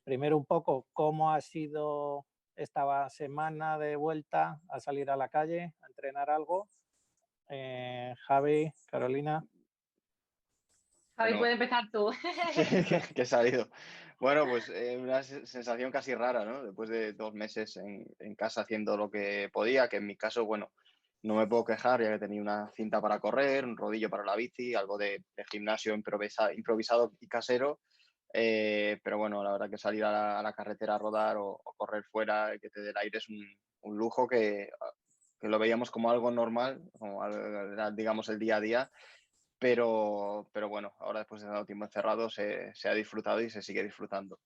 primero un poco cómo ha sido esta semana de vuelta a salir a la calle, a entrenar algo. Javi, Carolina. Javi, Bueno, puede empezar tú. sí, que he salido. Bueno, pues una sensación casi rara, ¿no? Después de 2 meses en casa haciendo lo que podía, que en mi caso, bueno, no me puedo quejar, ya que tenía una cinta para correr, un rodillo para la bici, algo de gimnasio improvisado y casero. Pero bueno, la verdad que salir a la carretera a rodar o correr fuera, que te dé el aire es un lujo que lo veíamos como algo normal, como digamos el día a día. Pero bueno, ahora después de tanto tiempo encerrado se ha disfrutado y se sigue disfrutando.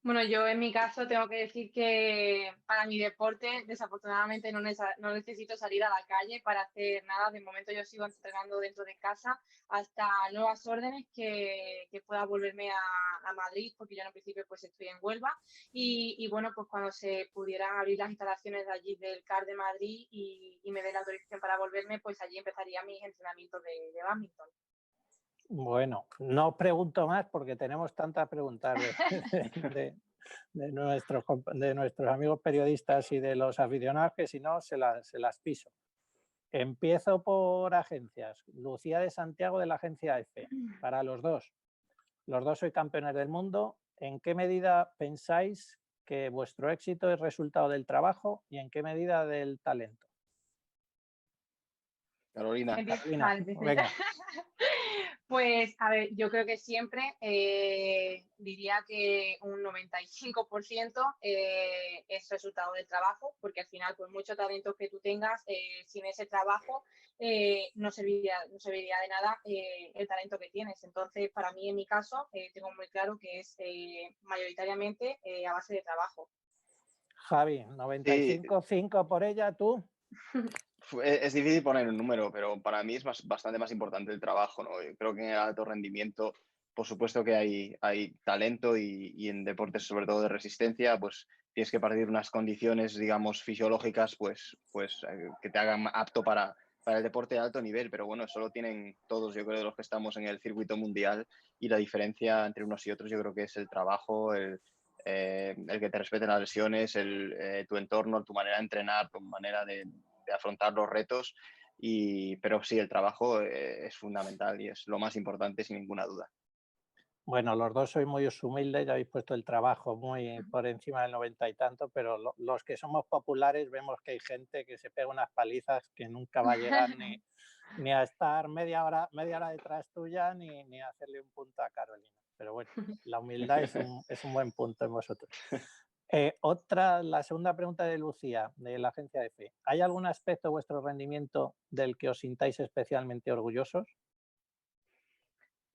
Bueno, yo en mi caso tengo que decir que para mi deporte desafortunadamente no necesito salir a la calle para hacer nada. De momento yo sigo entrenando dentro de casa hasta nuevas órdenes que pueda volverme a Madrid, porque yo en principio pues estoy en Huelva. Y bueno, pues cuando se pudieran abrir las instalaciones de allí del CAR de Madrid y me den la autorización para volverme, pues allí empezaría mis entrenamientos de bádminton. Bueno, no os pregunto más porque tenemos tantas preguntas de nuestros amigos periodistas y de los aficionados que si no se las piso. Empiezo por agencias. Lucía de Santiago de la agencia EFE. Para los dos sois campeones del mundo. ¿En qué medida pensáis que vuestro éxito es resultado del trabajo y en qué medida del talento? Carolina. Carolina, venga. Pues, a ver, yo creo que siempre diría que un 95% es resultado del trabajo, porque al final, por mucho talento que tú tengas, sin ese trabajo no serviría de nada el talento que tienes. Entonces, para mí, en mi caso, tengo muy claro que es mayoritariamente a base de trabajo. Javi, 95,5 por ella, ¿tú? Es difícil poner un número, pero para mí es bastante más importante el trabajo, ¿no? Yo creo que en el alto rendimiento, por supuesto que hay talento y en deportes sobre todo de resistencia, pues tienes que partir de unas condiciones, digamos, fisiológicas, pues que te hagan apto para el deporte de alto nivel. Pero bueno, eso lo tienen todos, yo creo, de los que estamos en el circuito mundial, y la diferencia entre unos y otros yo creo que es el trabajo, el que te respeten las lesiones, tu entorno, tu manera de entrenar, tu manera de afrontar los retos. Pero sí, el trabajo es fundamental y es lo más importante sin ninguna duda. Bueno, los dos sois muy humildes, ya habéis puesto el trabajo muy por encima del 90 y tanto, pero los que somos populares vemos que hay gente que se pega unas palizas que nunca va a llegar ni a estar media hora detrás tuya ni a hacerle un punto a Carolina. Pero bueno, la humildad es un buen punto en vosotros. La segunda pregunta de Lucía, de la agencia EFE. ¿Hay algún aspecto de vuestro rendimiento del que os sintáis especialmente orgullosos?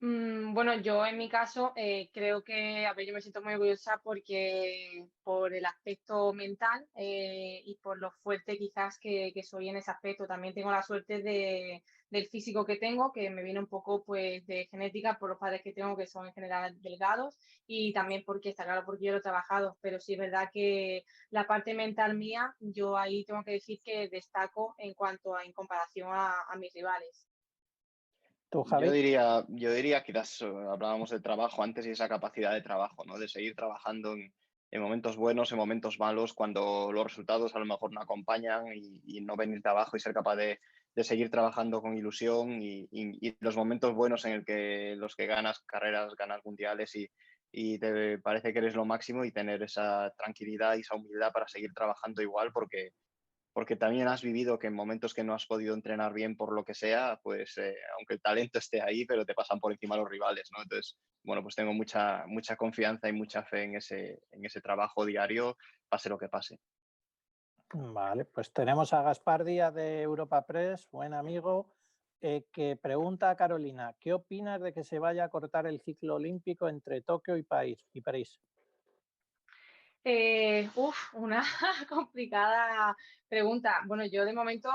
Bueno, yo en mi caso creo que, a ver, yo me siento muy orgullosa porque por el aspecto mental y por lo fuerte quizás que soy en ese aspecto. También tengo la suerte del físico que tengo, que me viene un poco pues de genética por los padres que tengo, que son en general delgados, y también porque, está claro, porque yo lo he trabajado, pero sí es verdad que la parte mental mía, yo ahí tengo que decir que destaco en comparación a mis rivales. ¿Tú, Javi? Yo diría, quizás hablábamos del trabajo antes y esa capacidad de trabajo, ¿no? De seguir trabajando en momentos buenos, en momentos malos, cuando los resultados a lo mejor no acompañan, y no venirte abajo y ser capaz de seguir trabajando con ilusión, y los momentos buenos en los que ganas carreras, ganas mundiales y te parece que eres lo máximo, y tener esa tranquilidad y esa humildad para seguir trabajando igual, porque también has vivido que en momentos que no has podido entrenar bien por lo que sea, pues aunque el talento esté ahí, pero te pasan por encima los rivales, ¿no? Entonces, bueno, pues tengo mucha confianza y mucha fe en ese trabajo diario, pase lo que pase. Vale, pues tenemos a Gaspar Díaz de Europa Press, buen amigo, que pregunta a Carolina, ¿qué opinas de que se vaya a cortar el ciclo olímpico entre Tokio y París? Una complicada Pregunta, bueno, yo de momento,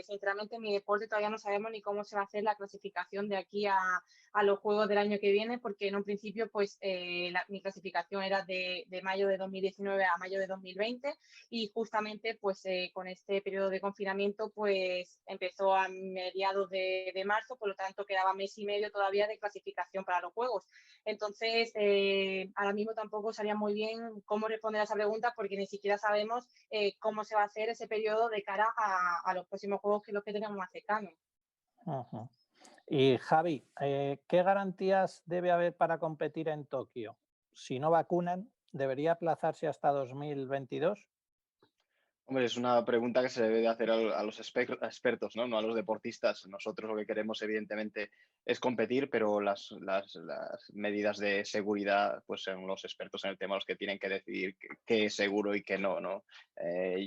sinceramente, en mi deporte todavía no sabemos ni cómo se va a hacer la clasificación de aquí a los Juegos del año que viene, porque en un principio, pues, mi clasificación era de mayo de 2019 a mayo de 2020 y justamente, pues, con este periodo de confinamiento, pues, empezó a mediados de marzo, por lo tanto, quedaba mes y medio todavía de clasificación para los Juegos. Entonces, ahora mismo tampoco sabía muy bien cómo responder a esa pregunta porque ni siquiera sabemos cómo se va a hacer ese periodo de cara a los próximos juegos, que es lo que tenemos más cercano. Ujú. Y Javi, ¿qué garantías debe haber para competir en Tokio? Si no vacunan, ¿debería aplazarse hasta 2022? Hombre, es una pregunta que se debe de hacer a los expertos, ¿no? No a los deportistas. Nosotros lo que queremos, evidentemente, es competir, pero las medidas de seguridad, pues son los expertos en el tema los que tienen que decidir qué es seguro y qué no, ¿no?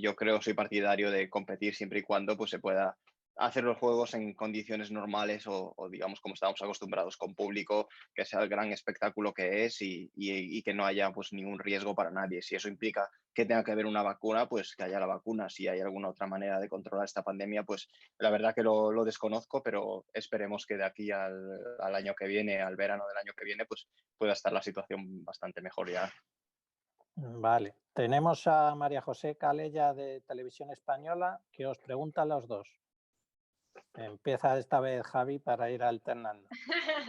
Yo creo, soy partidario de competir siempre y cuando pues, se pueda hacer los juegos en condiciones normales o digamos, como estamos acostumbrados, con público, que sea el gran espectáculo que es y que no haya pues, ningún riesgo para nadie. Si eso implica que tenga que haber una vacuna, pues que haya la vacuna. Si hay alguna otra manera de controlar esta pandemia, pues la verdad que lo desconozco, pero esperemos que de aquí al año que viene, al verano del año que viene, pues pueda estar la situación bastante mejor ya. Vale. Tenemos a María José Calella de Televisión Española que os pregunta a los dos. Empieza esta vez Javi para ir alternando.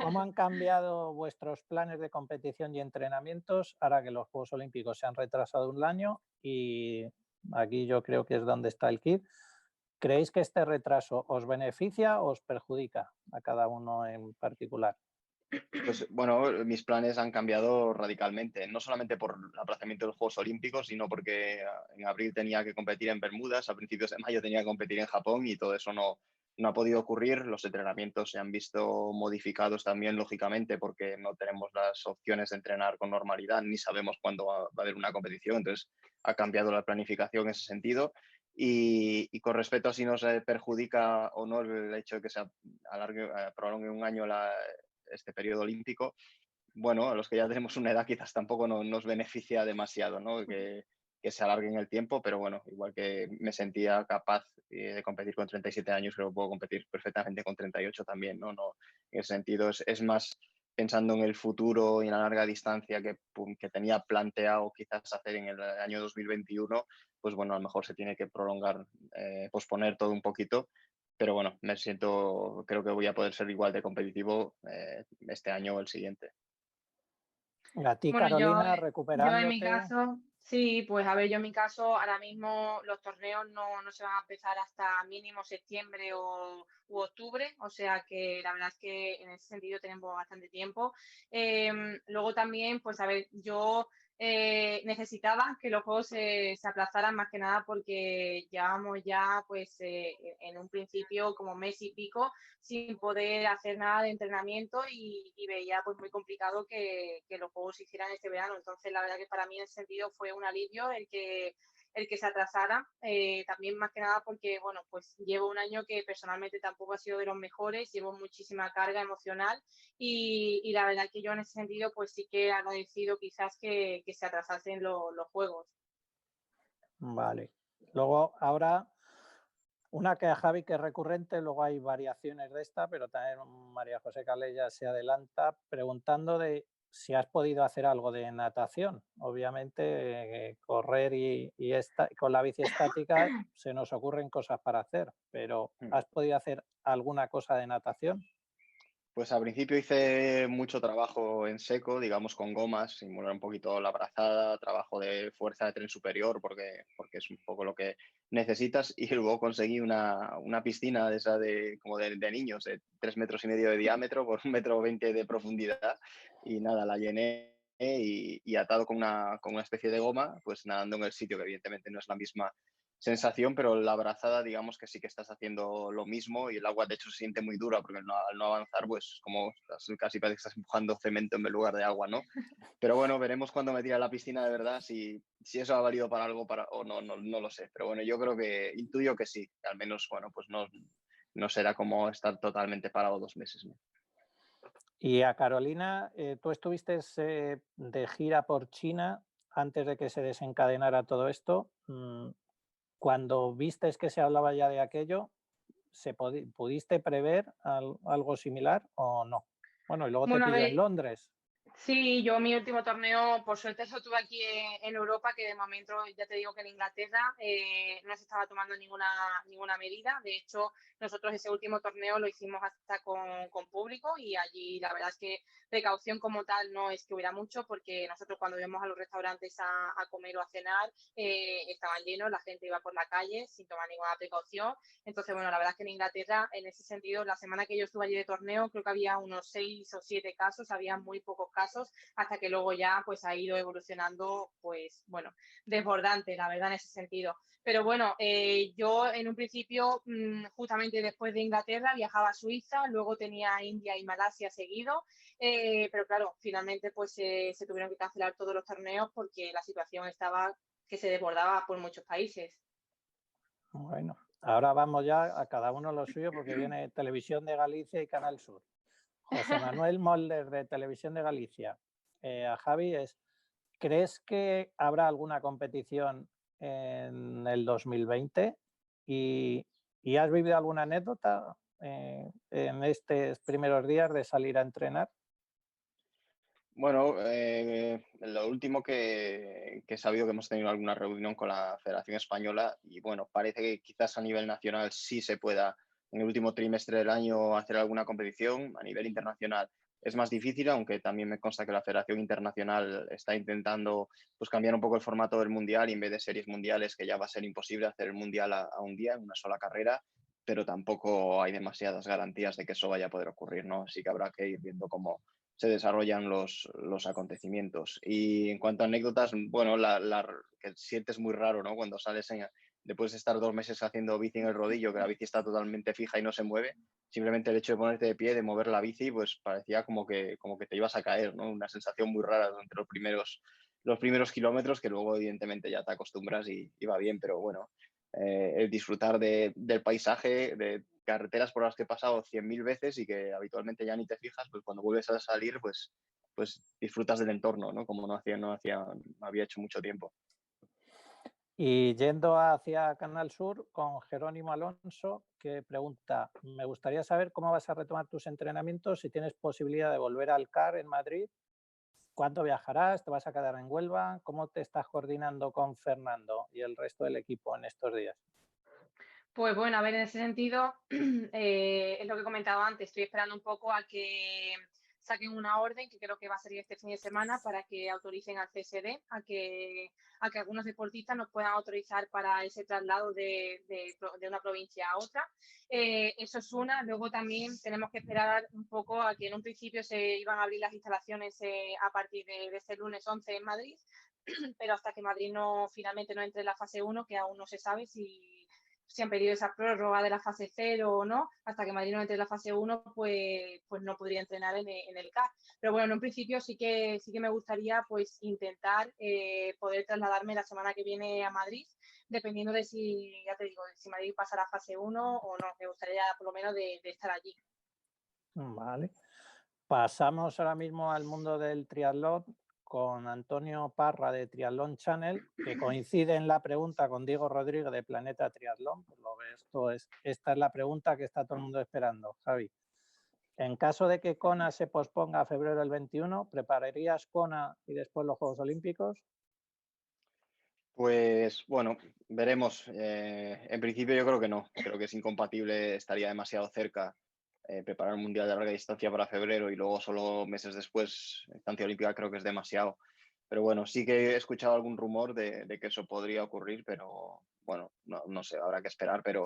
¿Cómo han cambiado vuestros planes de competición y entrenamientos ahora que los Juegos Olímpicos se han retrasado un año? Y aquí yo creo que es donde está el kit. ¿Creéis que este retraso os beneficia o os perjudica a cada uno en particular? Pues bueno, mis planes han cambiado radicalmente, no solamente por el aplazamiento de los Juegos Olímpicos, sino porque en abril tenía que competir en Bermudas, a principios de mayo tenía que competir en Japón y todo eso no ha podido ocurrir. Los entrenamientos se han visto modificados también, lógicamente, porque no tenemos las opciones de entrenar con normalidad, ni sabemos cuándo va a haber una competición, entonces ha cambiado la planificación en ese sentido. Y con respecto a si nos perjudica o no el hecho de que se prolongue un año este periodo olímpico, bueno, a los que ya tenemos una edad quizás tampoco nos beneficia demasiado, ¿no? Que se alargue en el tiempo, pero bueno, igual que me sentía capaz de competir con 37 años, creo que puedo competir perfectamente con 38 también, ¿no? En ese sentido es más pensando en el futuro y en la larga distancia que tenía planteado quizás hacer en el año 2021, pues bueno, a lo mejor se tiene que prolongar, posponer todo un poquito, pero bueno, creo que voy a poder ser igual de competitivo este año o el siguiente. A ti, Bueno, Carolina, yo en mi recuperándote. caso, sí, pues a ver, yo en mi caso, ahora mismo los torneos no se van a empezar hasta mínimo septiembre u octubre, o sea que la verdad es que en ese sentido tenemos bastante tiempo. Luego también, pues a ver, yo necesitaba que los juegos se aplazaran más que nada porque llevábamos ya, pues en un principio como mes y pico sin poder hacer nada de entrenamiento y veía pues muy complicado que los juegos se hicieran este verano. Entonces, la verdad que para mí en ese sentido fue un alivio el que se atrasara, también más que nada porque, bueno, pues llevo un año que personalmente tampoco ha sido de los mejores, llevo muchísima carga emocional y la verdad que yo en ese sentido pues sí que he agradecido quizás que se atrasasen los juegos. Vale. Luego, ahora, una que a Javi que es recurrente, luego hay variaciones de esta, pero también María José Calella se adelanta preguntando de si has podido hacer algo de natación. Obviamente, correr con la bici estática se nos ocurren cosas para hacer, pero ¿has podido hacer alguna cosa de natación? Pues al principio hice mucho trabajo en seco, digamos con gomas, simular un poquito la brazada, trabajo de fuerza de tren superior, porque es un poco lo que necesitas. Y luego conseguí una piscina de esa como de niños, de 3,5 metros de diámetro por 1,20 m de profundidad. Y nada, la llené y atado con una especie de goma, pues nadando en el sitio, que evidentemente no es la misma sensación, pero la brazada, digamos que sí que estás haciendo lo mismo y el agua de hecho se siente muy dura porque al no avanzar, pues como casi parece que estás empujando cemento en lugar de agua, ¿no? Pero bueno, veremos cuando me tire a la piscina de verdad si eso ha valido para algo o no lo sé. Pero bueno, yo creo intuyo que sí, que al menos, bueno, pues no será como estar totalmente parado 2 meses, ¿no? Y a Carolina, tú estuviste de gira por China antes de que se desencadenara todo esto. cuando vistes que se hablaba ya de aquello, ¿pudiste prever algo similar o no? Bueno, y luego te Bueno, a pilló en ver, Londres. sí, yo mi último torneo, por suerte, lo tuve aquí en Europa, que de momento ya te digo que en Inglaterra no se estaba tomando ninguna medida. De hecho, nosotros ese último torneo lo hicimos hasta con público y allí la verdad es que precaución como tal no es que hubiera mucho, porque nosotros cuando íbamos a los restaurantes a comer o a cenar estaban llenos, la gente iba por la calle sin tomar ninguna precaución. Entonces, bueno, la verdad es que en Inglaterra, en ese sentido, la semana que yo estuve allí de torneo, creo que había unos 6 o 7 casos, había muy pocos casos, hasta que luego ya pues ha ido evolucionando, pues bueno, desbordante, la verdad, en ese sentido. Pero bueno, yo en un principio, justamente después de Inglaterra, viajaba a Suiza, luego tenía India y Malasia seguido, pero claro, finalmente pues se tuvieron que cancelar todos los torneos porque la situación estaba que se desbordaba por muchos países. Bueno, ahora vamos ya a cada uno lo suyo porque viene Televisión de Galicia y Canal Sur. José Manuel Molder de Televisión de Galicia. A Javi ¿crees que habrá alguna competición en el 2020? ¿Y has vivido alguna anécdota en estos primeros días de salir a entrenar? Bueno, lo último que he sabido que hemos tenido alguna reunión con la Federación Española y bueno, parece que quizás a nivel nacional sí se pueda en el último trimestre del año hacer alguna competición. A nivel internacional es más difícil, aunque también me consta que la Federación Internacional está intentando pues, cambiar un poco el formato del Mundial y en vez de series mundiales, que ya va a ser imposible hacer el Mundial a un día, en una sola carrera, pero tampoco hay demasiadas garantías de que eso vaya a poder ocurrir, ¿no? Así que habrá que ir viendo cómo se desarrollan los acontecimientos. Y en cuanto a anécdotas, bueno, que sientes muy raro, ¿no? Cuando sales después de estar 2 meses haciendo bici en el rodillo, que la bici está totalmente fija y no se mueve, simplemente el hecho de ponerte de pie, de mover la bici, pues parecía como que te ibas a caer, ¿no? Una sensación muy rara durante los primeros kilómetros, que luego evidentemente ya te acostumbras y va bien, pero bueno, el disfrutar del paisaje, de carreteras por las que he pasado 100.000 veces y que habitualmente ya ni te fijas, pues cuando vuelves a salir, pues disfrutas del entorno, ¿no? Como no había hecho mucho tiempo. Y yendo hacia Canal Sur con Jerónimo Alonso, que pregunta, me gustaría saber cómo vas a retomar tus entrenamientos, si tienes posibilidad de volver al CAR en Madrid, cuándo viajarás, te vas a quedar en Huelva, cómo te estás coordinando con Fernando y el resto del equipo en estos días. Pues bueno, a ver, en ese sentido, es lo que he comentado antes, estoy esperando un poco a que saquen una orden, que creo que va a salir este fin de semana, para que autoricen al CSD, a que algunos deportistas nos puedan autorizar para ese traslado de una provincia a otra. Eso es una. Luego también tenemos que esperar un poco a que en un principio se iban a abrir las instalaciones a partir de este lunes 11 en Madrid, pero hasta que Madrid finalmente no entre en la fase 1, que aún no se sabe si han pedido esa prórroga de la fase 0 o no, hasta que Madrid no entre en la fase 1, pues no podría entrenar en el CAR. Pero bueno, en un principio sí que me gustaría pues intentar poder trasladarme la semana que viene a Madrid, dependiendo de si, ya te digo, si Madrid pasa a la fase 1 o no. Me gustaría por lo menos de estar allí. Vale. Pasamos ahora mismo al mundo del triatlón con Antonio Parra de Triatlón Channel, que coincide en la pregunta con Diego Rodríguez de Planeta Triatlón. Por lo que esta es la pregunta que está todo el mundo esperando, Javi. En caso de que Kona se posponga a febrero del 21, ¿prepararías Kona y después los Juegos Olímpicos? Pues bueno, veremos. En principio yo creo que no. Creo que es incompatible, estaría demasiado cerca preparar un mundial de larga distancia para febrero y luego solo meses después distancia olímpica creo que es demasiado. Pero bueno, sí que he escuchado algún rumor de que eso podría ocurrir, pero bueno, no sé, habrá que esperar. Pero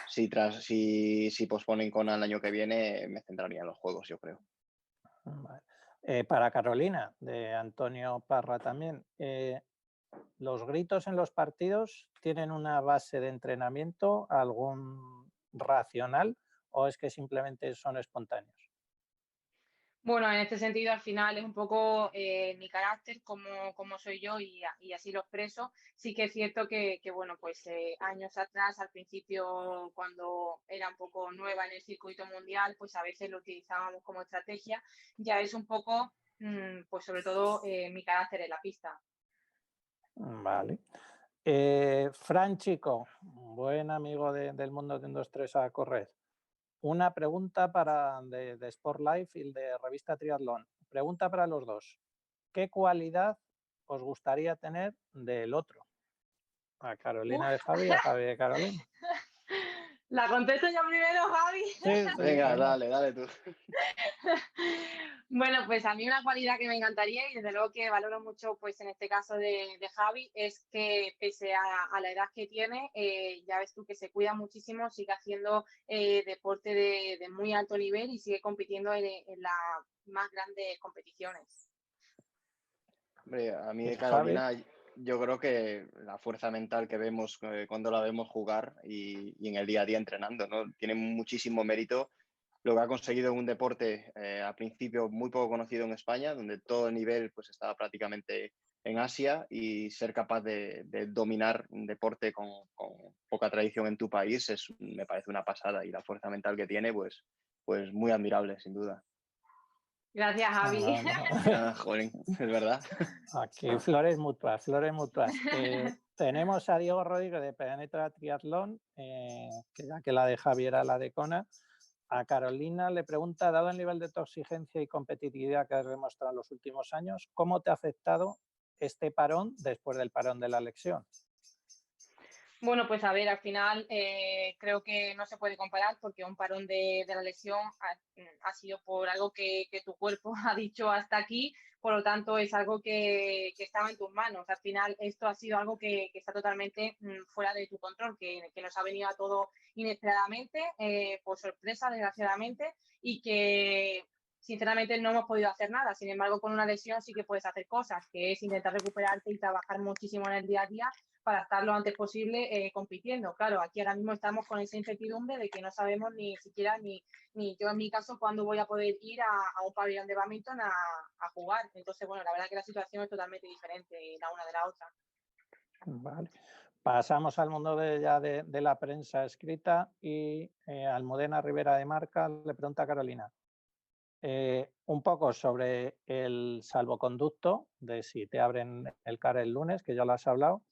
si posponen con el año que viene, me centraría en los juegos, yo creo. Vale. Para Carolina, de Antonio Parra también. ¿Los gritos en los partidos tienen una base de entrenamiento, algún racional, o es que simplemente son espontáneos? Bueno, en este sentido, al final es un poco mi carácter, como soy yo y así lo expreso. Sí que es cierto que bueno, pues años atrás, al principio, cuando era un poco nueva en el circuito mundial, pues a veces lo utilizábamos como estrategia. Ya es un poco, pues sobre todo mi carácter en la pista. Vale. Fran Chico, buen amigo del mundo de 1-2-3 a correr. Una pregunta de Sport Life y de Revista Triatlón. Pregunta para los dos. ¿Qué cualidad os gustaría tener del otro? A Carolina de Javi y a Javi de Carolina. ¿La contesto yo primero, Javi? Sí, Venga, dale tú. Bueno, pues a mí una cualidad que me encantaría y desde luego que valoro mucho, pues en este caso de Javi, es que pese a la edad que tiene, ya ves tú que se cuida muchísimo, sigue haciendo deporte de muy alto nivel y sigue compitiendo en las más grandes competiciones. Hombre, a mí de Javi. Carolina, yo creo que la fuerza mental que vemos cuando la vemos jugar y en el día a día entrenando, ¿no? Tiene muchísimo mérito lo que ha conseguido en un deporte al principio muy poco conocido en España, donde todo el nivel pues estaba prácticamente en Asia, y ser capaz de dominar un deporte con poca tradición en tu país me parece una pasada, y la fuerza mental que tiene pues muy admirable, sin duda. Gracias, Javi. Jolín, es verdad. Aquí flores mutuas, flores mutuas. Tenemos a Diego Rodríguez de Penetra Triatlón, que ya que la de Javi era la de Kona. A Carolina le pregunta, dado el nivel de exigencia y competitividad que has demostrado en los últimos años, ¿cómo te ha afectado este parón después del parón de la lesión? Bueno, pues a ver, al final creo que no se puede comparar porque un parón de la lesión ha sido por algo que tu cuerpo ha dicho hasta aquí, por lo tanto es algo que estaba en tus manos. Al final esto ha sido algo que está totalmente fuera de tu control, que nos ha venido a todo inesperadamente, por sorpresa, desgraciadamente, y que sinceramente no hemos podido hacer nada. Sin embargo, con una lesión sí que puedes hacer cosas, que es intentar recuperarte y trabajar muchísimo en el día a día para estar lo antes posible compitiendo. Claro, aquí ahora mismo estamos con esa incertidumbre de que no sabemos ni siquiera, ni yo en mi caso, cuándo voy a poder ir a un pabellón de bádminton a jugar. Entonces, bueno, la verdad que la situación es totalmente diferente la una de la otra. Vale. Pasamos al mundo de la prensa escrita y Almudena Rivera de Marca le pregunta a Carolina un poco sobre el salvoconducto, de si te abren el CAR el lunes, que ya lo has hablado,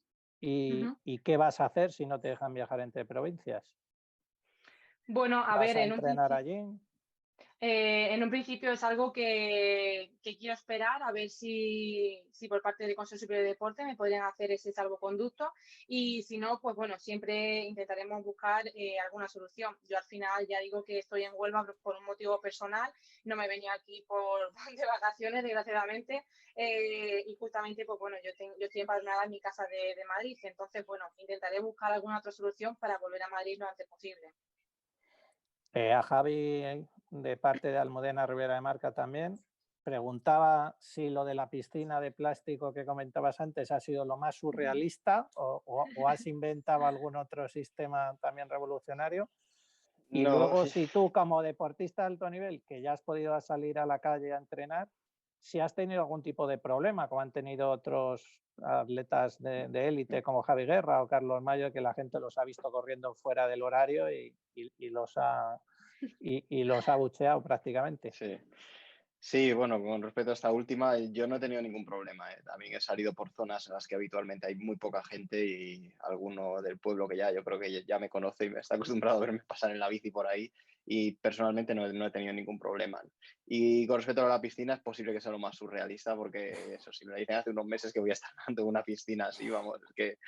y qué vas a hacer si no te dejan viajar entre provincias. Bueno, a ¿Vas ver, a entrenar allí? En un principio es algo que quiero esperar a ver si por parte del Consejo Superior de Deporte me podrían hacer ese salvoconducto, y si no, pues bueno, siempre intentaremos buscar alguna solución. Yo al final ya digo que estoy en Huelva por un motivo personal, no me he venido aquí de vacaciones, desgraciadamente, y justamente, pues bueno, yo estoy empadronada en mi casa de Madrid, entonces, bueno, intentaré buscar alguna otra solución para volver a Madrid lo antes posible. A Javi, de parte de Almudena Rivera de Marca también, preguntaba si lo de la piscina de plástico que comentabas antes ha sido lo más surrealista o has inventado algún otro sistema también revolucionario. Y No, luego, si tú como deportista de alto nivel, que ya has podido salir a la calle a entrenar, si has tenido algún tipo de problema, como han tenido otros atletas de élite como Javi Guerra o Carlos Mayo, que la gente los ha visto corriendo fuera del horario y los ha bucheado prácticamente. sí. Sí, bueno, con respecto a esta última, yo no he tenido ningún problema. También he salido por zonas en las que habitualmente hay muy poca gente, y alguno del pueblo que yo creo que ya me conoce y me está acostumbrado a verme pasar en la bici por ahí, y personalmente no he tenido ningún problema. Y con respecto a la piscina, es posible que sea lo más surrealista, porque eso, si me lo dicen hace unos meses que voy a estar nadando en una piscina así, vamos, es que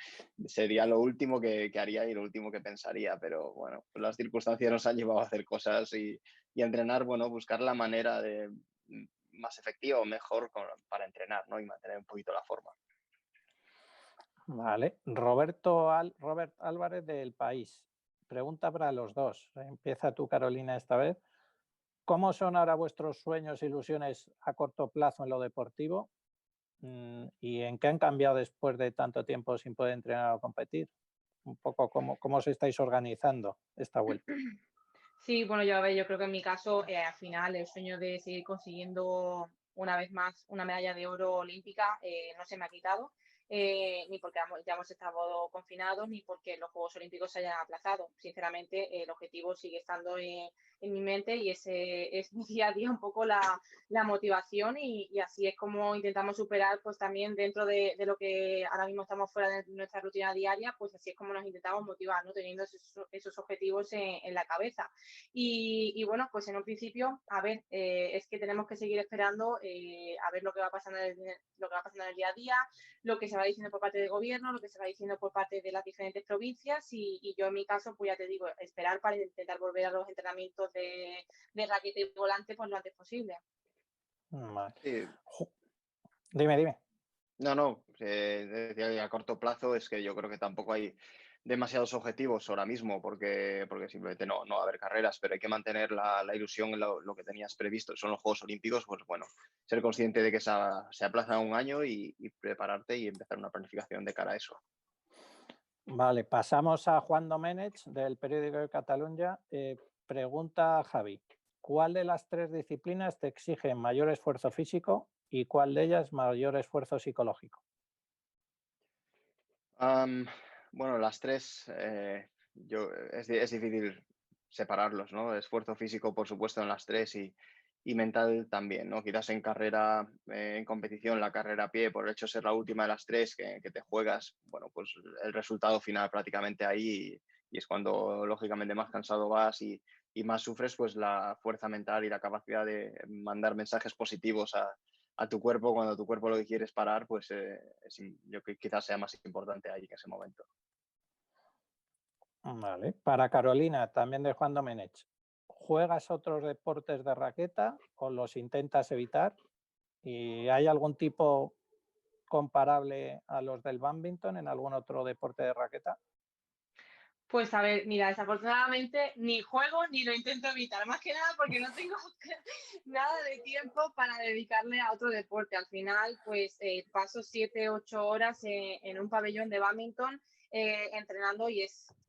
sería lo último que haría y lo último que pensaría, pero bueno, pues las circunstancias nos han llevado a hacer cosas y a entrenar, bueno, buscar la manera de más efectiva o mejor para entrenar, ¿no? Y mantener un poquito la forma. Vale. Robert Álvarez del País. Pregunta para los dos. Empieza tú, Carolina, esta vez. ¿Cómo son ahora vuestros sueños e ilusiones a corto plazo en lo deportivo? ¿Y en qué han cambiado después de tanto tiempo sin poder entrenar o competir? Un poco cómo os estáis organizando esta vuelta. Sí, bueno, yo creo que en mi caso, al final, el sueño de seguir consiguiendo una vez más una medalla de oro olímpica no se me ha quitado. ni porque ya hemos estado confinados, ni porque los Juegos Olímpicos se hayan aplazado. Sinceramente, el objetivo sigue estando en mi mente y ese es mi día a día un poco la motivación y así es como intentamos superar pues también dentro de lo que ahora mismo estamos fuera de nuestra rutina diaria, pues así es como nos intentamos motivar, ¿no? Teniendo esos objetivos en la cabeza. Y bueno, pues en un principio, a ver, es que tenemos que seguir esperando a ver lo que va pasando en el día a día, lo que se va diciendo por parte del gobierno, lo que se va diciendo por parte de las diferentes provincias y yo en mi caso, pues ya te digo, esperar para intentar volver a los entrenamientos de raqueta y volante pues lo antes posible. Vale. Sí. Dime. No, decía que a corto plazo es que yo creo que tampoco hay demasiados objetivos ahora mismo porque simplemente no va a haber carreras, pero hay que mantener la ilusión en lo que tenías previsto. Son los Juegos Olímpicos, pues bueno, ser consciente de que se aplazan un año y prepararte y empezar una planificación de cara a eso. Vale, pasamos a Juan Doménech del periódico de Cataluña. Pregunta a Javi, ¿cuál de las 3 disciplinas te exige mayor esfuerzo físico y cuál de ellas mayor esfuerzo psicológico? Bueno, las 3, es difícil separarlos, ¿no? Esfuerzo físico, por supuesto, en las 3 y mental también, ¿no? Quizás en carrera, en competición, la carrera a pie, por el hecho de ser la última de las 3 que te juegas, bueno, pues el resultado final prácticamente ahí y es cuando lógicamente más cansado vas y más sufres, pues la fuerza mental y la capacidad de mandar mensajes positivos a tu cuerpo cuando tu cuerpo lo que quiere es parar, pues yo que quizás sea más importante ahí en ese momento. Vale. Para Carolina, también de Juan Domenech, ¿juegas otros deportes de raqueta o los intentas evitar? ¿Y hay algún tipo comparable a los del bádminton en algún otro deporte de raqueta? Pues a ver, mira, desafortunadamente ni juego ni lo intento evitar, más que nada porque no tengo nada de tiempo para dedicarle a otro deporte. Al final, pues paso 7, 8 horas en un pabellón de bádminton entrenando y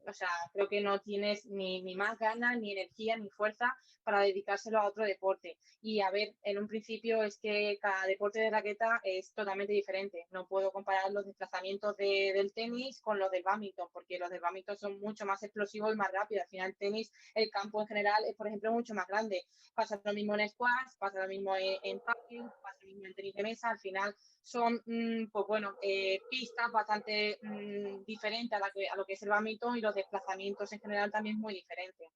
o sea, creo que no tienes ni más ganas, ni energía, ni fuerza para dedicárselo a otro deporte. Y a ver, en un principio es que cada deporte de raqueta es totalmente diferente. No puedo comparar los desplazamientos del tenis con los del bádminton, porque los del bádminton son mucho más explosivos y más rápidos. Al final, el tenis, el campo en general es, por ejemplo, mucho más grande. Pasa lo mismo en squash, pasa lo mismo en pádel, pasa lo mismo en tenis de mesa. Al final son, pues bueno, pistas bastante diferentes a lo que es el bádminton y los desplazamientos en general también muy diferentes.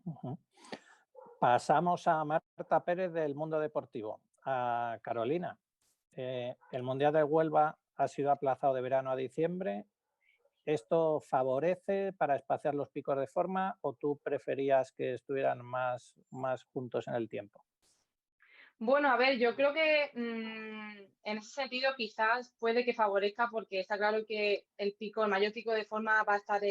Uh-huh. Pasamos a Marta Pérez del Mundo Deportivo. A Carolina, el Mundial de Huelva ha sido aplazado de verano a diciembre. ¿Esto favorece para espaciar los picos de forma o tú preferías que estuvieran más juntos en el tiempo? Bueno, a ver, yo creo que en ese sentido quizás puede que favorezca porque está claro que el mayor pico de forma va a estar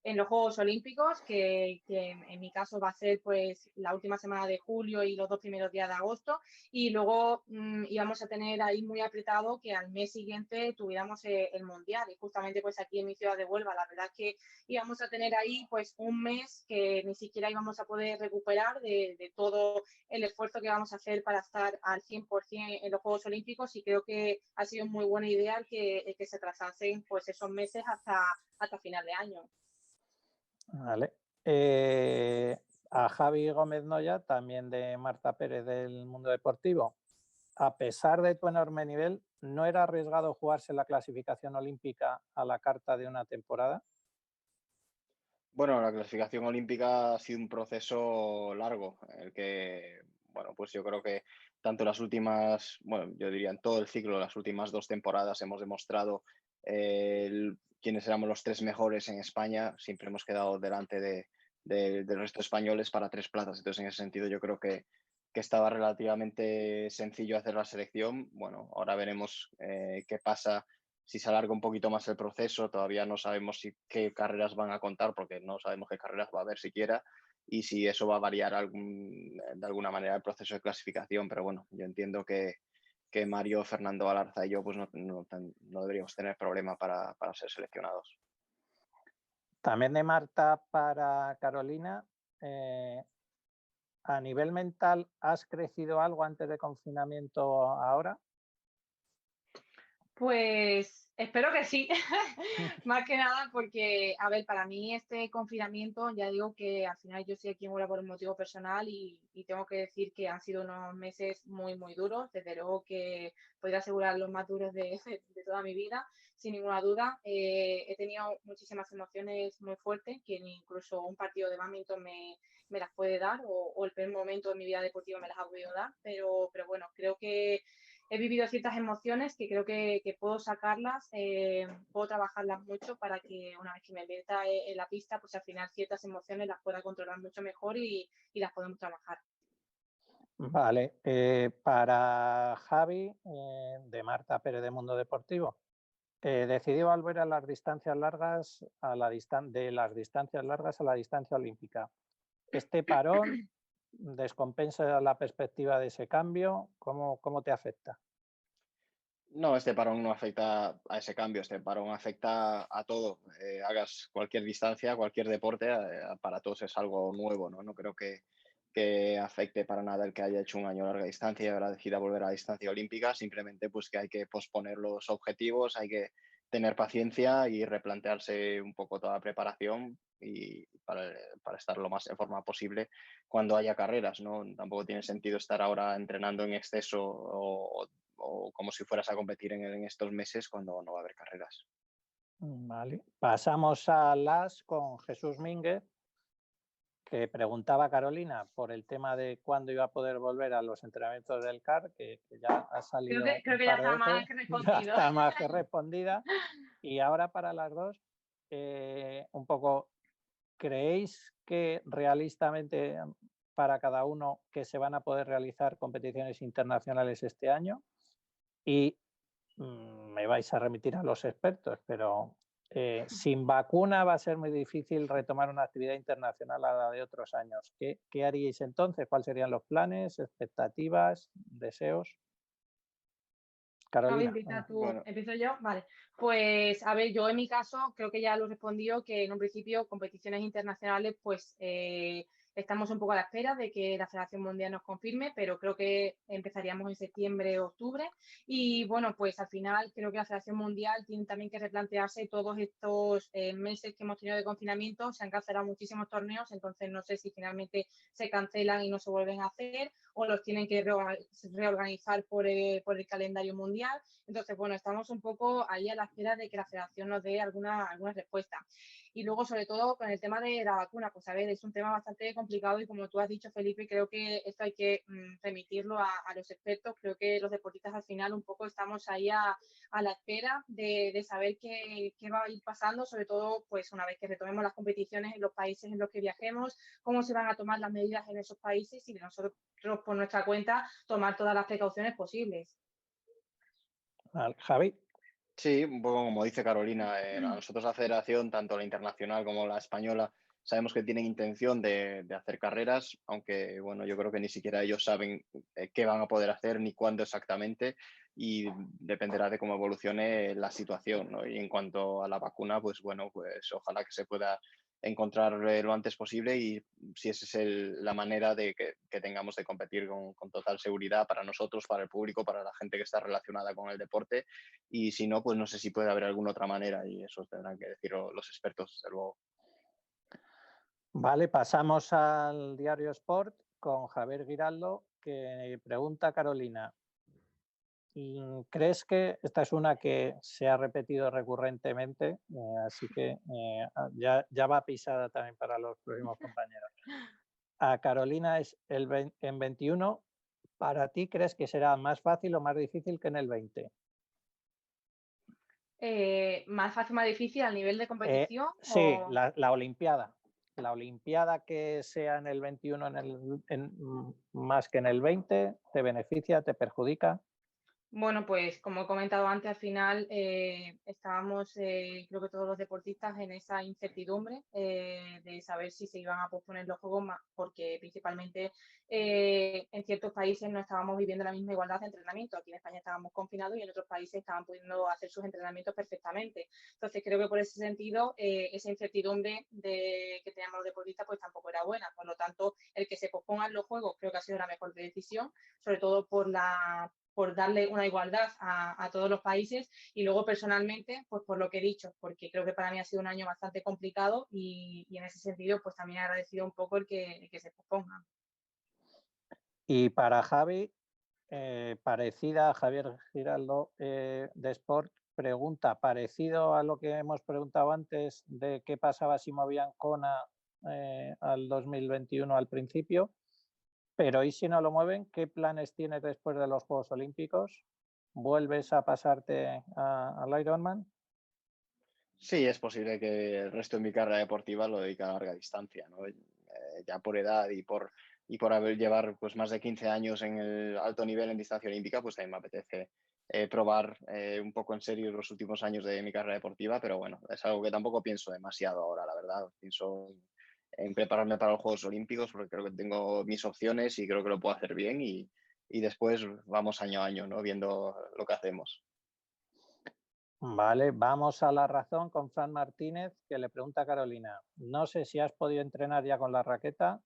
en los Juegos Olímpicos, que en mi caso va a ser pues la última semana de julio y los 2 primeros días de agosto, y luego íbamos a tener ahí muy apretado que al mes siguiente tuviéramos el Mundial, y justamente pues aquí en mi ciudad de Huelva, la verdad es que íbamos a tener ahí pues un mes que ni siquiera íbamos a poder recuperar de todo el esfuerzo que vamos a hacer para estar al 100% en los Juegos Olímpicos y creo que ha sido muy buena idea el que se traslasen pues esos meses hasta final de año. Vale. A Javi Gómez Noya, también de Marta Pérez del Mundo Deportivo. A pesar de tu enorme nivel, ¿no era arriesgado jugarse la clasificación olímpica a la carta de una temporada? Bueno, la clasificación olímpica ha sido un proceso largo, el que, bueno, pues yo creo que tanto las últimas, bueno, yo diría en todo el ciclo, las últimas 2 temporadas hemos demostrado quiénes éramos los 3 mejores en España. Siempre hemos quedado delante del resto de españoles para 3 plazas. Entonces, en ese sentido, yo creo que estaba relativamente sencillo hacer la selección. Bueno, ahora veremos qué pasa si se alarga un poquito más el proceso. Todavía no sabemos qué carreras van a contar porque no sabemos qué carreras va a haber siquiera y si eso va a variar de alguna manera el proceso de clasificación. Pero bueno, yo entiendo que Mario, Fernando Alarza y yo pues no deberíamos tener problema para ser seleccionados. También de Marta para Carolina. ¿A nivel mental has crecido algo antes de confinamiento ahora? Pues espero que sí, más que nada porque, a ver, para mí este confinamiento, ya digo que al final yo estoy aquí en Huelva por un motivo personal y tengo que decir que han sido unos meses muy, muy duros, desde luego que podría asegurar los más duros de, de toda mi vida, sin ninguna duda. He tenido muchísimas emociones muy fuertes, que ni incluso un partido de bádminton me las puede dar o el peor momento de mi vida deportiva me las ha podido dar, pero bueno, creo que he vivido ciertas emociones que creo que puedo sacarlas, puedo trabajarlas mucho para que una vez que me meta en la pista, pues al final ciertas emociones las pueda controlar mucho mejor y las podemos trabajar. Vale, para Javi, de Marta Pérez de Mundo Deportivo, decidí volver a las distancias largas, de las distancias largas a la distancia olímpica. ¿Este parón descompensa la perspectiva de ese cambio? ¿Cómo te afecta? No, este parón no afecta a ese cambio, este parón afecta a todo. Hagas cualquier distancia, cualquier deporte, para todos es algo nuevo, ¿no? No creo que afecte para nada el que haya hecho un año larga distancia y ahora decida volver a la distancia olímpica, simplemente pues que hay que posponer los objetivos, hay que tener paciencia y replantearse un poco toda la preparación y para estar lo más en forma posible cuando haya carreras, ¿no? Tampoco tiene sentido estar ahora entrenando en exceso o como si fueras a competir en estos meses cuando no va a haber carreras. Vale. Pasamos a las con Jesús Mínguez, que preguntaba a Carolina por el tema de cuándo iba a poder volver a los entrenamientos del CAR, que ya ha salido Creo un que ya par de está más veces, que ya respondido. está más que respondida. Y ahora para las dos, un poco, ¿creéis que realistamente para cada uno que se van a poder realizar competiciones internacionales este año? Y me vais a remitir a los expertos, pero sin vacuna va a ser muy difícil retomar una actividad internacional a la de otros años. ¿Qué haríais entonces? ¿Cuáles serían los planes, expectativas, deseos? A ver, Carolina, empieza venga. tú, Bueno, empiezo yo, vale. Pues a ver, yo en mi caso creo que ya lo he respondido que en un principio competiciones internacionales pues estamos un poco a la espera de que la Federación Mundial nos confirme, pero creo que empezaríamos en septiembre o octubre y bueno, pues al final creo que la Federación Mundial tiene también que replantearse todos estos meses que hemos tenido de confinamiento, se han cancelado muchísimos torneos, entonces no sé si finalmente se cancelan y no se vuelven a hacer o los tienen que reorganizar por el calendario mundial. Entonces, bueno, estamos un poco ahí a la espera de que la federación nos dé alguna respuesta. Y luego, sobre todo, con el tema de la vacuna, pues a ver, es un tema bastante complicado y como tú has dicho, Felipe, creo que esto hay que remitirlo a los expertos. Creo que los deportistas al final un poco estamos ahí a la espera de saber qué va a ir pasando, sobre todo pues una vez que retomemos las competiciones en los países en los que viajemos, cómo se van a tomar las medidas en esos países y de nosotros por nuestra cuenta tomar todas las precauciones posibles. Javi. sí, un poco como dice Carolina, a nosotros la federación, tanto la internacional como la española, sabemos que tienen intención de hacer carreras, aunque bueno, yo creo que ni siquiera ellos saben qué van a poder hacer ni cuándo exactamente y dependerá de cómo evolucione la situación, ¿no? Y en cuanto a la vacuna, pues bueno, pues ojalá que se pueda encontrar lo antes posible y si esa es la manera de que tengamos de competir con total seguridad para nosotros, para el público, para la gente que está relacionada con el deporte y si no, pues no sé si puede haber alguna otra manera y eso tendrán que decir los expertos, desde luego. Vale, pasamos al diario Sport con Javier Giraldo, que pregunta a Carolina. ¿Crees que esta es una que se ha repetido recurrentemente? Así que ya va pisada también para los próximos compañeros. A Carolina es en 21. ¿Para ti crees que será más fácil o más difícil que en el 20? Más fácil, más difícil al nivel de competición Sí, o la Olimpiada. La Olimpiada que sea en el 21 más que en el 20, ¿te beneficia, te perjudica? bueno, pues como he comentado antes, al final estábamos, creo que todos los deportistas, en esa incertidumbre de saber si se iban a posponer los juegos, porque principalmente en ciertos países no estábamos viviendo la misma igualdad de entrenamiento. Aquí en España estábamos confinados y en otros países estaban pudiendo hacer sus entrenamientos perfectamente. Entonces creo que por ese sentido, esa incertidumbre que teníamos los deportistas pues tampoco era buena. Por lo tanto, el que se pospongan los juegos creo que ha sido la mejor decisión, sobre todo por darle una igualdad a todos los países y luego personalmente, pues por lo que he dicho, porque creo que para mí ha sido un año bastante complicado y en ese sentido, pues también he agradecido un poco el que se posponga. Y para Javi, parecida a Javier Giraldo de Sport, pregunta parecido a lo que hemos preguntado antes de qué pasaba si movían Kona al 2021 al principio, pero ¿y si no lo mueven? ¿Qué planes tienes después de los Juegos Olímpicos? ¿Vuelves a pasarte al Ironman? Sí, es posible que el resto de mi carrera deportiva lo dedique a larga distancia, ¿no? Ya por edad y por haber llevar pues, más de 15 años en el alto nivel en distancia olímpica, pues también me apetece probar un poco en serio los últimos años de mi carrera deportiva, pero bueno, es algo que tampoco pienso demasiado ahora, la verdad. Pienso en prepararme para los Juegos Olímpicos porque creo que tengo mis opciones y creo que lo puedo hacer bien y después vamos año a año, ¿no? Viendo lo que hacemos. Vale, vamos a la razón con Fran Martínez, que le pregunta a Carolina, no sé si has podido entrenar ya con la raqueta.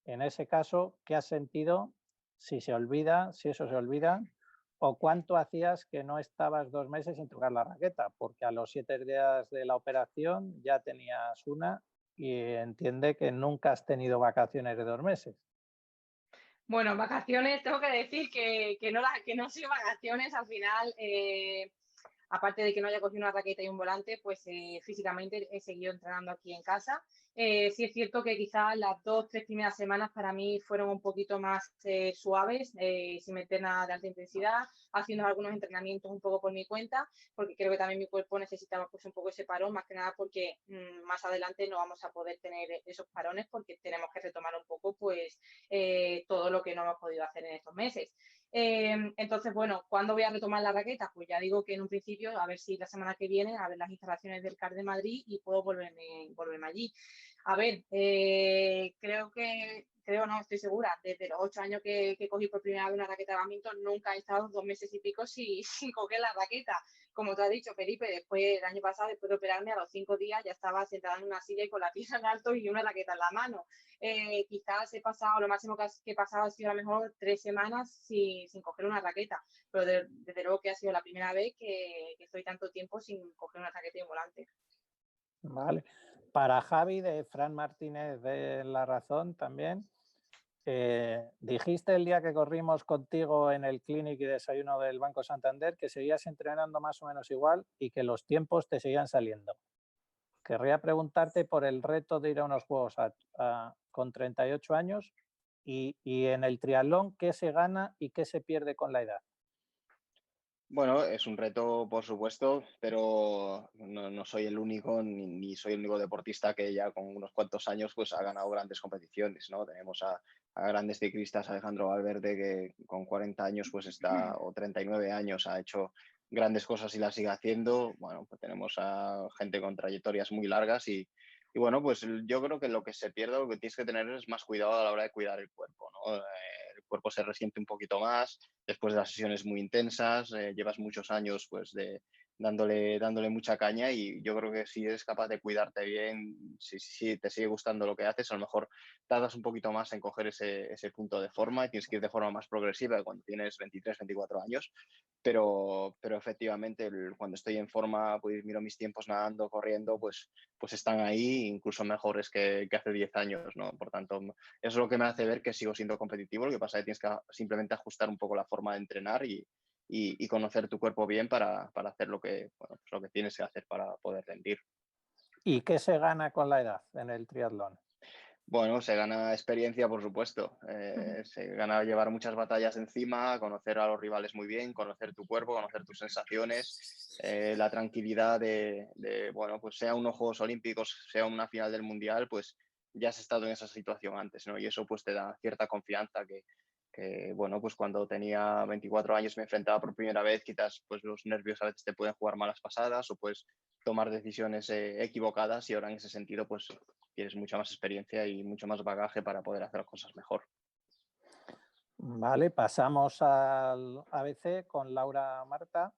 En ese caso, ¿qué has sentido? Si se olvida, si eso se olvida, o cuánto hacías que no estabas 2 meses sin tocar la raqueta, porque a los 7 días de la operación ya tenías una y entiende que nunca has tenido vacaciones de 2 meses. Bueno, vacaciones, tengo que decir que no han sido vacaciones, al final, aparte de que no haya cogido una raqueta y un volante, pues físicamente he seguido entrenando aquí en casa. Sí es cierto que quizás las 2, 3 primeras semanas para mí fueron un poquito más suaves, sin meter nada de alta intensidad, haciendo algunos entrenamientos un poco por mi cuenta, porque creo que también mi cuerpo necesitaba pues un poco ese parón, más que nada porque más adelante no vamos a poder tener esos parones porque tenemos que retomar un poco pues todo lo que no hemos podido hacer en estos meses. Entonces, bueno, ¿cuándo voy a retomar la raqueta? Pues ya digo que en un principio, a ver si la semana que viene, a ver las instalaciones del CAR de Madrid y puedo volverme allí. A ver, creo no, estoy segura, desde los 8 años que cogí por primera vez una raqueta de badminton, nunca he estado 2 meses y pico sin coger la raqueta. Como tú has dicho, Felipe, después, el año pasado, después de operarme, a los 5 días ya estaba sentada en una silla y con la pierna en alto y una raqueta en la mano. Quizás he pasado, lo máximo que he pasado ha sido a lo mejor 3 semanas sin coger una raqueta, pero desde luego que ha sido la primera vez que estoy tanto tiempo sin coger una raqueta y un volante. Vale. Para Javi de Fran Martínez de La Razón también, dijiste el día que corrimos contigo en el Clinic y Desayuno del Banco Santander que seguías entrenando más o menos igual y que los tiempos te seguían saliendo. Querría preguntarte por el reto de ir a unos juegos con 38 años y en el triatlón, ¿qué se gana y qué se pierde con la edad? Bueno, es un reto, por supuesto, pero no soy el único, ni soy el único deportista que ya con unos cuantos años pues, ha ganado grandes competiciones, ¿no? Tenemos a grandes ciclistas, Alejandro Valverde, que con 40 años pues está, o 39 años, ha hecho grandes cosas y las sigue haciendo. Bueno, pues tenemos a gente con trayectorias muy largas y bueno, pues yo creo que lo que se pierde, lo que tienes que tener es más cuidado a la hora de cuidar el cuerpo, ¿no? El cuerpo se resiente un poquito más después de las sesiones muy intensas, llevas muchos años pues dándole mucha caña y yo creo que si eres capaz de cuidarte bien, si te sigue gustando lo que haces, a lo mejor tardas un poquito más en coger ese punto de forma y tienes que ir de forma más progresiva cuando tienes 23, 24 años, pero efectivamente cuando estoy en forma, pues miro mis tiempos nadando, corriendo, pues están ahí incluso mejores que hace 10 años, ¿no? Por tanto, eso es lo que me hace ver que sigo siendo competitivo. Lo que pasa es que tienes que simplemente ajustar un poco la forma de entrenar y conocer tu cuerpo bien para hacer bueno, pues lo que tienes que hacer para poder rendir. ¿Y qué se gana con la edad en el triatlón? Bueno, se gana experiencia, por supuesto. Se gana llevar muchas batallas encima, conocer a los rivales muy bien, conocer tu cuerpo, conocer tus sensaciones, la tranquilidad bueno, pues sea unos Juegos Olímpicos, sea una final del Mundial, pues ya has estado en esa situación antes, ¿no? Y eso pues te da cierta confianza bueno, pues cuando tenía 24 años me enfrentaba por primera vez, quizás pues los nervios a veces te pueden jugar malas pasadas o pues tomar decisiones equivocadas y ahora en ese sentido pues tienes mucha más experiencia y mucho más bagaje para poder hacer cosas mejor. Vale, pasamos al ABC con Laura Marta.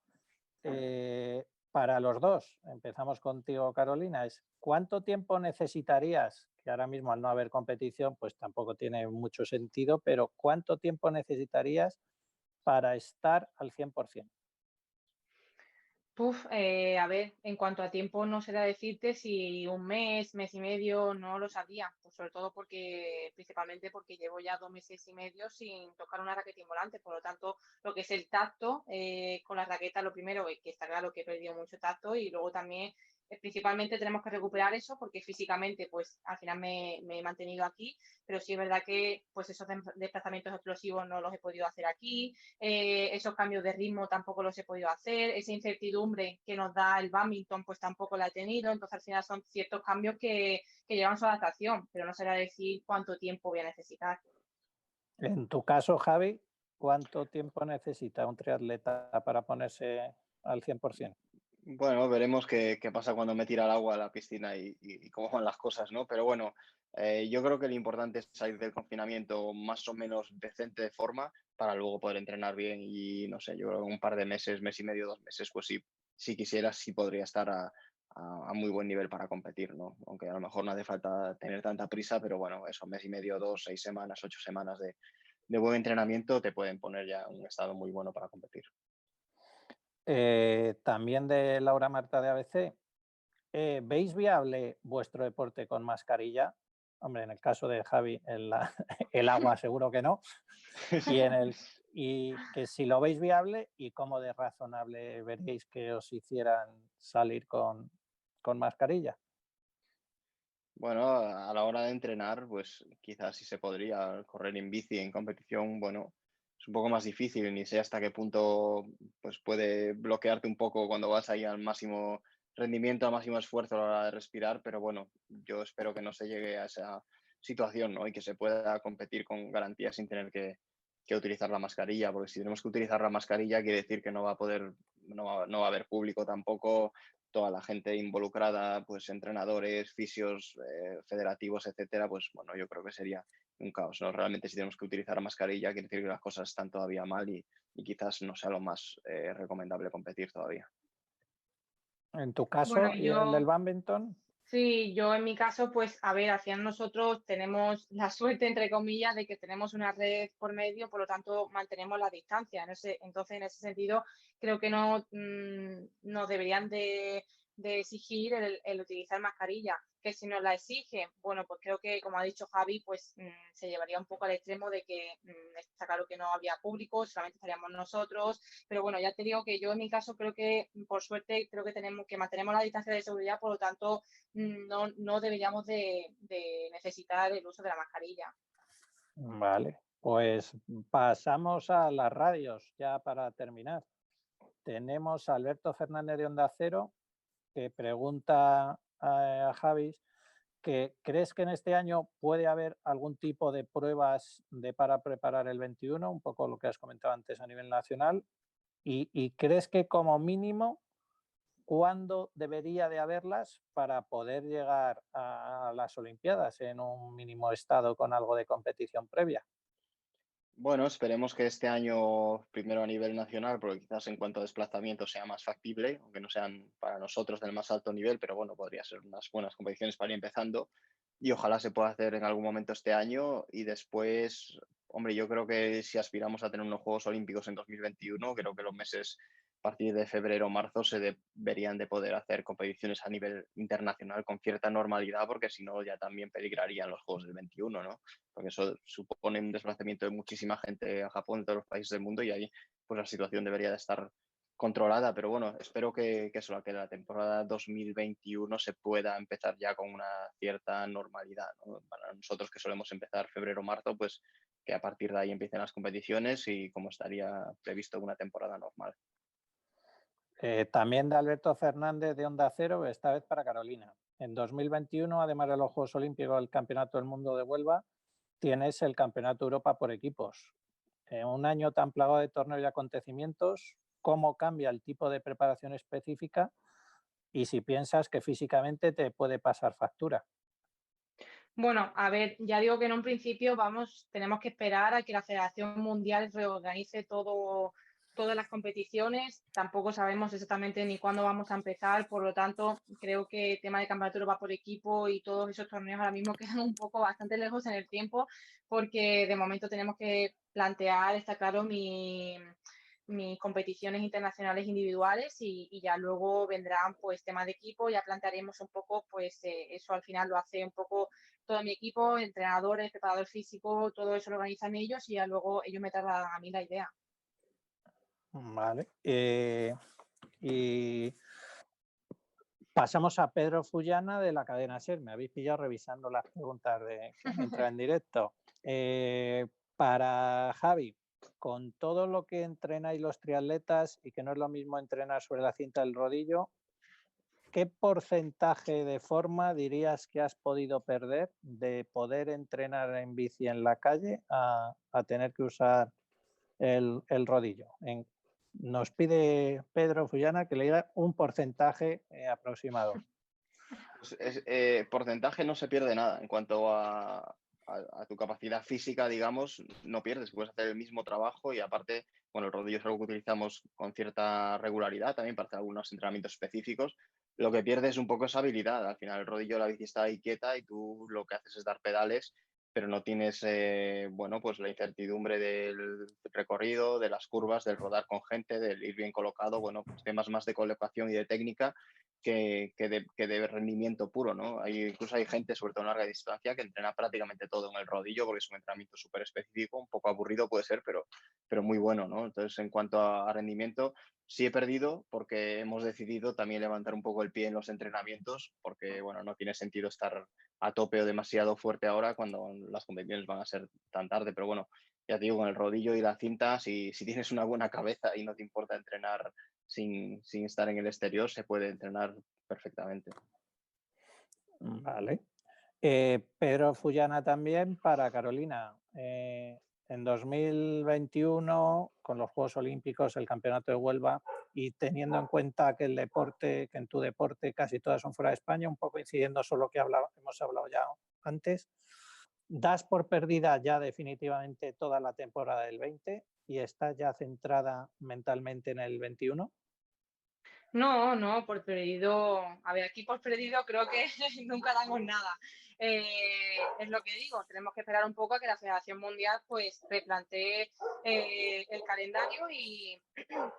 Para los dos, empezamos contigo, Carolina, ¿cuánto tiempo necesitarías? Que ahora mismo al no haber competición, pues tampoco tiene mucho sentido, pero ¿cuánto tiempo necesitarías para estar al 100%? A ver, en cuanto a tiempo no sé decirte si un mes, mes y medio, no lo sabía, pues sobre todo principalmente porque llevo ya 2 meses y medio sin tocar una raqueta volante, por lo tanto, lo que es el tacto con la raqueta, lo primero es que está claro que he perdido mucho tacto y luego también principalmente tenemos que recuperar eso porque físicamente pues al final me he mantenido aquí, pero sí es verdad que pues esos desplazamientos explosivos no los he podido hacer aquí, esos cambios de ritmo tampoco los he podido hacer, esa incertidumbre que nos da el bádminton pues tampoco la he tenido, entonces al final son ciertos cambios que llevan su adaptación, pero no será decir cuánto tiempo voy a necesitar. En tu caso, Javi, ¿cuánto tiempo necesita un triatleta para ponerse al 100%? Bueno, veremos qué pasa cuando me tira al agua a la piscina y cómo van las cosas, ¿no? Pero bueno, yo creo que lo importante es salir del confinamiento más o menos decente de forma para luego poder entrenar bien y no sé, yo creo que un par de meses, mes y medio, 2 meses, pues sí, si quisiera, sí podría estar a muy buen nivel para competir, ¿no? Aunque a lo mejor no hace falta tener tanta prisa, pero bueno, eso, mes y medio, 2, 6 semanas, 8 semanas de buen entrenamiento te pueden poner ya en un estado muy bueno para competir. También de Laura Marta de ABC, ¿veis viable vuestro deporte con mascarilla? Hombre, en el caso de Javi, el agua seguro que no. Y que si lo veis viable y cómo de razonable veréis que os hicieran salir con mascarilla. Bueno, a la hora de entrenar, pues quizás sí se podría correr en bici en competición, bueno, es un poco más difícil, ni sé hasta qué punto pues puede bloquearte un poco cuando vas ahí al máximo rendimiento, al máximo esfuerzo a la hora de respirar, pero bueno, yo espero que no se llegue a esa situación, ¿no? Y que se pueda competir con garantía sin tener que utilizar la mascarilla, porque si tenemos que utilizar la mascarilla quiere decir que no va a haber público tampoco, toda la gente involucrada, pues entrenadores, fisios, federativos, etcétera, pues bueno, yo creo que sería un caos, ¿no? Realmente si tenemos que utilizar mascarilla, quiere decir que las cosas están todavía mal y quizás no sea lo más recomendable competir todavía. En tu Bueno, caso y en el del badminton, sí, yo en mi caso, pues a ver, hacia nosotros tenemos la suerte, entre comillas, de que tenemos una red por medio, por lo tanto mantenemos la distancia. No sé, entonces, en ese sentido, creo que no nos deberían de exigir el utilizar mascarilla. Que si nos la exigen, bueno, pues creo que, como ha dicho Javi, pues se llevaría un poco al extremo de que está claro que no habría público, solamente estaríamos nosotros. Pero bueno, ya te digo que yo en mi caso creo que, por suerte, creo que tenemos que mantenemos la distancia de seguridad, por lo tanto no deberíamos de necesitar el uso de la mascarilla. vale. Pues pasamos a las radios ya para terminar. Tenemos a Alberto Fernández de Onda Cero que pregunta a Javis que ¿crees que en este año puede haber algún tipo de pruebas para preparar el 21? Un poco lo que has comentado antes a nivel nacional. ¿Y crees que como mínimo cuándo debería de haberlas para poder llegar a las Olimpiadas en un mínimo estado con algo de competición previa? Bueno, esperemos que este año, primero a nivel nacional, porque quizás en cuanto a desplazamiento sea más factible, aunque no sean para nosotros del más alto nivel, pero bueno, podría ser unas buenas competiciones para ir empezando y ojalá se pueda hacer en algún momento este año y después, hombre, yo creo que si aspiramos a tener unos Juegos Olímpicos en 2021, creo que los meses a partir de febrero o marzo se deberían de poder hacer competiciones a nivel internacional con cierta normalidad, porque si no ya también peligrarían los Juegos del 21, ¿no? Porque eso supone un desplazamiento de muchísima gente a Japón, de todos los países del mundo, y ahí pues la situación debería de estar controlada, pero bueno, espero que la temporada 2021 se pueda empezar ya con una cierta normalidad, ¿no? Para nosotros que solemos empezar febrero o marzo, pues que a partir de ahí empiecen las competiciones y como estaría previsto una temporada normal. También de Alberto Fernández de Onda Cero, esta vez para Carolina. En 2021, además de los Juegos Olímpicos del Campeonato del Mundo de Huelva, tienes el Campeonato de Europa por equipos. En un año tan plagado de torneos y acontecimientos, ¿cómo cambia el tipo de preparación específica? Y si piensas que físicamente te puede pasar factura. Bueno, a ver, ya digo que en un principio tenemos que esperar a que la Federación Mundial reorganice todas las competiciones. Tampoco sabemos exactamente ni cuándo vamos a empezar, por lo tanto, creo que el tema de campeonato va por equipo y todos esos torneos ahora mismo quedan un poco bastante lejos en el tiempo, porque de momento tenemos que plantear, está claro, mis competiciones internacionales individuales y ya luego vendrán pues temas de equipo, ya plantearemos un poco, pues eso al final lo hace un poco todo mi equipo, entrenadores, preparador físico, todo eso lo organizan ellos y ya luego ellos me trasladan a mí la idea. Vale. Y pasamos a Pedro Fullana de la cadena SER. Me habéis pillado revisando las preguntas que han entrado en directo. Para Javi, con todo lo que entrenáis los triatletas y que no es lo mismo entrenar sobre la cinta del rodillo, ¿qué porcentaje de forma dirías que has podido perder de poder entrenar en bici en la calle a tener que usar el rodillo? Nos pide Pedro Fullana que le diga un porcentaje aproximado. Pues porcentaje no se pierde nada en cuanto a tu capacidad física, digamos, no pierdes, puedes hacer el mismo trabajo y aparte, bueno, el rodillo es algo que utilizamos con cierta regularidad también para hacer algunos entrenamientos específicos. Lo que pierdes es un poco esa habilidad. Al final el rodillo, la bici está ahí quieta y tú lo que haces es dar pedales, pero no tienes, bueno, pues la incertidumbre del recorrido, de las curvas, del rodar con gente, del ir bien colocado, bueno, pues temas más de colocación y de técnica que de rendimiento puro, ¿no? Incluso hay gente, sobre todo en larga distancia, que entrena prácticamente todo en el rodillo porque es un entrenamiento súper específico, un poco aburrido puede ser, pero muy bueno, ¿no? Entonces, en cuanto a rendimiento, sí he perdido porque hemos decidido también levantar un poco el pie en los entrenamientos porque, bueno, no tiene sentido estar a tope o demasiado fuerte ahora cuando las competiciones van a ser tan tarde, pero bueno, ya te digo, con el rodillo y la cinta, si tienes una buena cabeza y no te importa entrenar sin estar en el exterior, se puede entrenar perfectamente. Vale. Pedro Fullana también para Carolina. En 2021, con los Juegos Olímpicos, el Campeonato de Huelva, y teniendo en cuenta que que en tu deporte casi todas son fuera de España, un poco incidiendo sobre lo que hemos hablado ya antes, ¿das por perdida ya definitivamente toda la temporada del 20 y estás ya centrada mentalmente en el 21? No, no, por perdido, a ver, aquí por perdido creo que nunca damos nada. Es lo que digo, tenemos que esperar un poco a que la Federación Mundial pues replantee el calendario y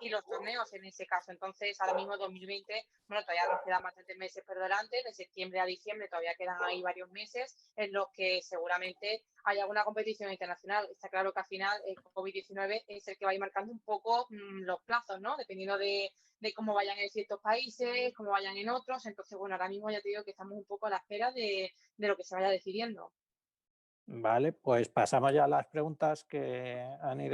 los torneos en ese caso. Entonces, ahora mismo 2020, bueno, todavía nos quedan bastantes meses por delante, de septiembre a diciembre todavía quedan ahí varios meses en los que seguramente hay alguna competición internacional. Está claro que al final el COVID-19 es el que va a ir marcando un poco los plazos, ¿no? Dependiendo de cómo vayan en ciertos países, cómo vayan en otros. Entonces, bueno, ahora mismo ya te digo que estamos un poco a la espera de lo que se vaya decidiendo. Vale, pues pasamos ya a las preguntas que han ido